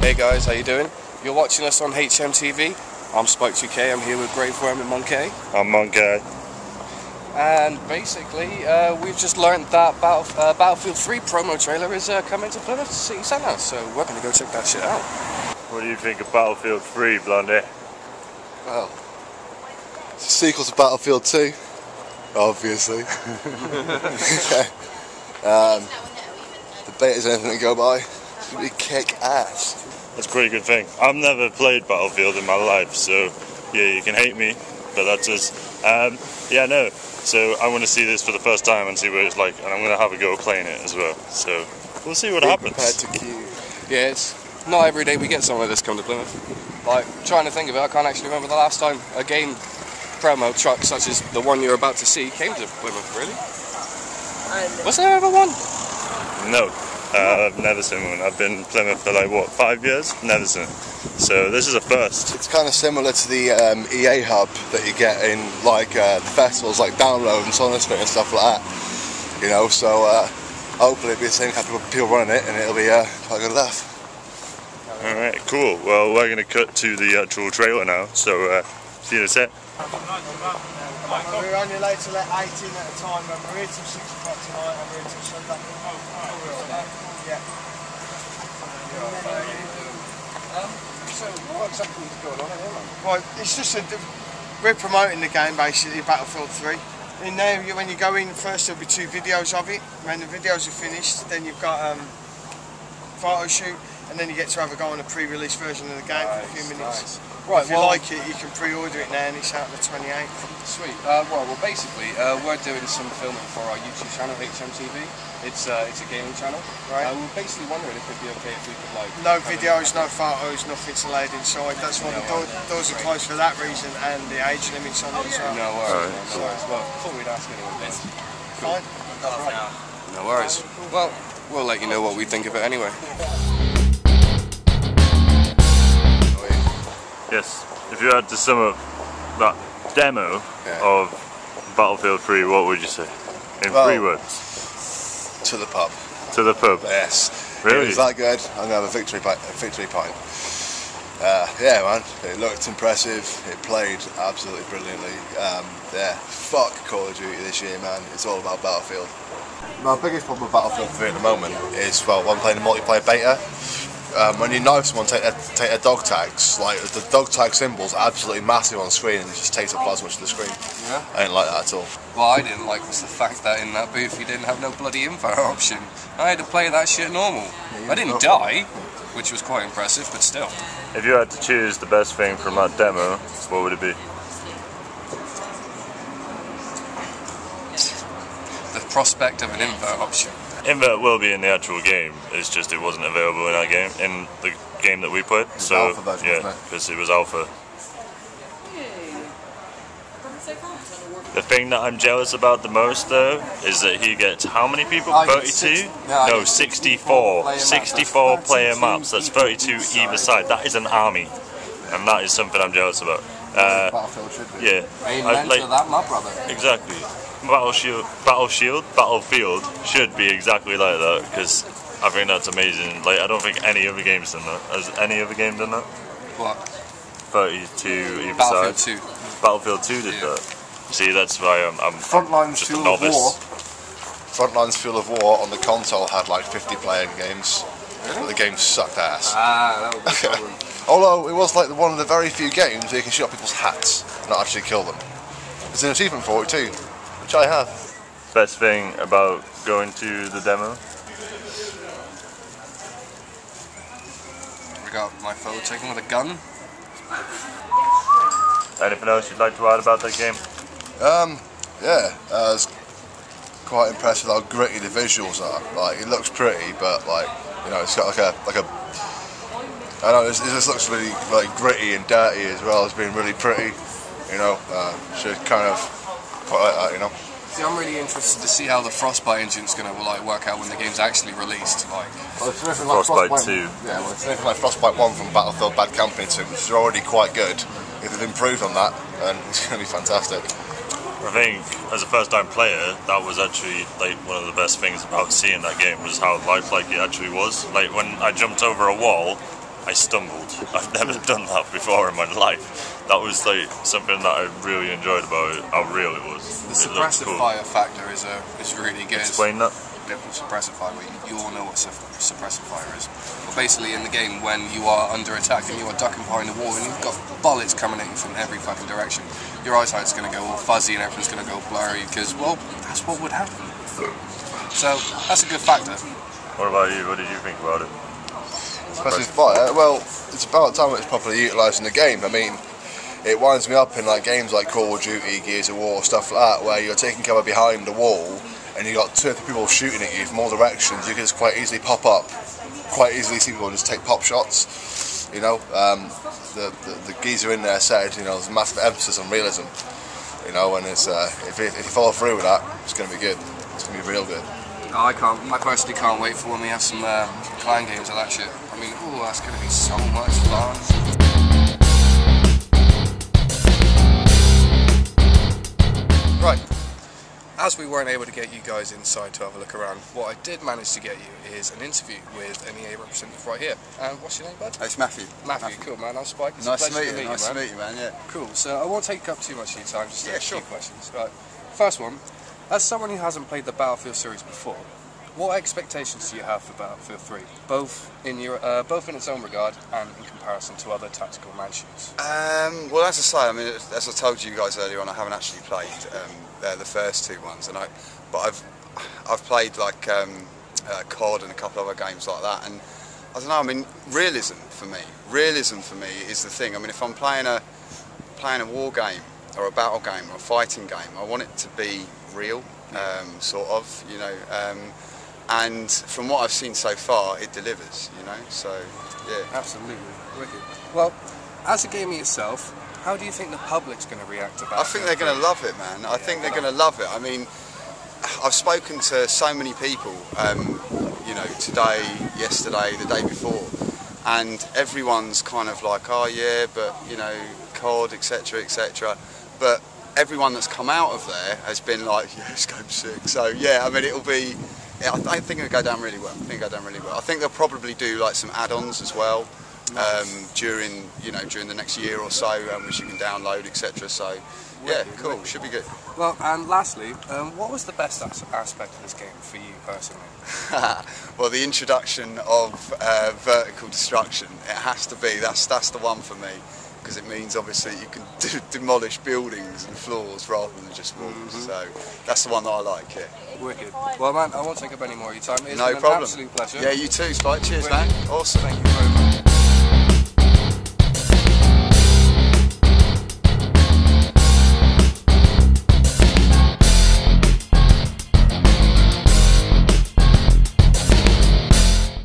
Hey guys, how you doing? You're watching us on HMTV. I'm Spike2K, I'm here with Graveworm and Monkey. I'm Monkey. And basically, we've just learned that Battlefield 3 promo trailer is coming to Plymouth City Centre, so we're going to go check that shit out. What do you think of Battlefield 3, Blondie? Well, it's a sequel to Battlefield 2, obviously. The beta's anything to go by. It's going to be kick ass. That's a pretty good thing. I've never played Battlefield in my life, so yeah, you can hate me, but that's just, yeah, no. So I want to see this for the first time and see what it's like, and I'm going to have a go playing it as well. So we'll see what happens. Compared to Q. Yeah, it's not every day we get something like this come to Plymouth. Like, trying to think of it, I can't actually remember the last time a game promo truck such as the one you're about to see came to Plymouth, really? Was there ever one? No, I've never seen one. I've been in Plymouth for like, what, 5 years? Never seen it. So this is a first. It's kind of similar to the EA hub that you get in like the festivals, like Download and SonicSpit and stuff like that. You know, so hopefully it'll be the same kind of people running it, and it'll be quite a good laugh. Alright, cool. Well, we're going to cut to the actual trailer now, so see you in a sec. We're only allowed to let 18 at a time, and we're here till 6 o'clock tonight, and we're here till Sunday. Yeah. So, what exactly is going on here, man? Well, it's just we're promoting the game basically, Battlefield 3. In there, when you go in, first there'll be 2 videos of it. When the videos are finished, then you've got photo shoot, and then you get to have a go on a pre-release version of the game for a few minutes. Nice. Right, if you like it, you can pre-order it now, and it's out on the 28th. Sweet. Well, basically, we're doing some filming for our YouTube channel, HMTV. It's a gaming channel. Right. We're basically wondering if it'd be okay if we could, like... No videos, no photos, nothing's allowed inside. That's why the doors are closed for that reason, and the age limit's on it as well. No worries, no worries. Well, thought we'd ask anyway. Fine. No worries. Well, we'll let you know what we think of it anyway. Yes, if you had to sum up that demo of Battlefield 3, what would you say? In 3 words. To the pub. To the pub? Yes. Really? It was that good. I'm going to have a victory pint. Yeah, man. It looked impressive. It played absolutely brilliantly. Yeah, fuck Call of Duty this year, man. It's all about Battlefield. My biggest problem with Battlefield 3 at the moment is, well, when playing the multiplayer beta, when you knife someone, take their dog tags, like the dog tag symbol's absolutely massive on screen, and it just takes up as much of the screen. Yeah. I didn't like that at all. What I didn't like was the fact that in that booth you didn't have no bloody info option. I had to play that shit normal. I didn't die, which was quite impressive, but still. If you had to choose the best thing from that demo, what would it be? The prospect of an info option. Invert will be in the actual game, it's just it wasn't available in our game, in the game that we played. So alpha version, yeah, wasn't it? because it was alpha. The thing that I'm jealous about the most though is that he gets how many people? 32? No, 64. 64 player maps. That's 32 either side. That is an army, and that is something I'm jealous about. Battlefield should be. Yeah, Amen to that, my brother. exactly. Battlefield should be exactly like that, because I think that's amazing. Like, I don't think any other game's done that. Has any other game done that? What? 32 either Battlefield side. 2. Battlefield 2 did that. See, that's why I'm Frontlines just a Fuel of novice. War. Frontlines Fuel of War on the console had like 50 player games. Really? But the game sucked ass. Ah, that would be the problem. Although it was like one of the very few games where you can shoot up people's hats, not actually kill them. There's an achievement for it too, which I have. Best thing about going to the demo? We got my photo taken with a gun. Anything else you'd like to add about that game? Yeah, I was quite impressed with how gritty the visuals are. Like, it looks pretty, but like, you know, it's got like a I don't know, it just looks really like gritty and dirty as well as being really pretty. You know, should kind of quite like that, you know. See, I'm really interested to see how the Frostbite engine's going to like work out when the game's actually released. Like, well, it's like Frostbite 2. Yeah, well, it's anything like Frostbite 1 from Battlefield Bad Company 2, which is already quite good. If they've improved on that, then it's going to be fantastic. I think, as a first-time player, that was actually like one of the best things about seeing that game was how lifelike it actually was. Like when I jumped over a wall, I stumbled. I've never done that before in my life. That was like something that I really enjoyed about how real it was. The suppressive fire factor is really good. Explain that. Suppressive fire, you all know what suppressive fire is. But basically in the game, when you are under attack and you are ducking behind the wall and you've got bullets coming at you from every fucking direction, your eyesight's going to go all fuzzy and everything's going to go blurry because, well, that's what would happen. So that's a good factor. What about you? What did you think about it? Suppressive fire? Well, it's about time it's properly utilised in the game. I mean, it winds me up in like games like Call of Duty, Gears of War, stuff like that, where you're taking cover behind the wall and you've got 2 or 3 people shooting at you from all directions. You can just quite easily pop up, quite easily see people just take pop shots. You know, the geezer in there said, you know, there's a massive emphasis on realism. You know, and it's if you follow through with that, it's going to be good. It's going to be real good. I personally can't wait for when we have some clan games of that shit. I mean, oh, that's going to be so much fun. Right. As we weren't able to get you guys inside to have a look around, what I did manage to get you is an interview with an EA representative right here. And what's your name, bud? It's Matthew. Matthew, cool man, I'm Spike. It's nice a pleasure to meet you. Nice to meet you, man. Yeah. Cool. So I won't take up too much of your time. Just a sure. few questions. Right. First one, as someone who hasn't played the Battlefield series before, what expectations do you have for Battlefield 3, both in its own regard and in comparison to other tactical man shooters? Well, as I say, I mean, as I told you guys earlier on, I haven't actually played the first 2 ones, but I've played like COD and a couple of other games like that, and I don't know. I mean, realism for me is the thing. I mean, if I'm playing a war game or a battle game or a fighting game, I want it to be real, sort of, you know. And from what I've seen so far, it delivers, you know, so, yeah. Absolutely. Wicked. Well, as a game itself, how do you think the public's going to react to that? I think they're going to love it, man. I think they're going to love it. I mean, I've spoken to so many people, you know, today, yesterday, the day before, and everyone's kind of like, oh yeah, but, you know, COD, etc., etc. But everyone that's come out of there has been like, yeah, this game's sick. So, yeah, I mean, it'll be... Yeah, I think it'll go down really well. I think they'll probably do like some add-ons as well, during the next year or so, which you can download, etc. So, yeah, cool. Should be good. Well, and lastly, what was the best aspect of this game for you personally? Well, the introduction of vertical destruction. It has to be. That's the one for me. Because it means obviously you can demolish buildings and floors rather than just walls. So that's the one that I like. Yeah. Wicked. Well, man, I won't take up any more of your time. It's no been problem. An absolute pleasure. Yeah, you too, Spike. Cheers, man. Awesome. Thank you very much.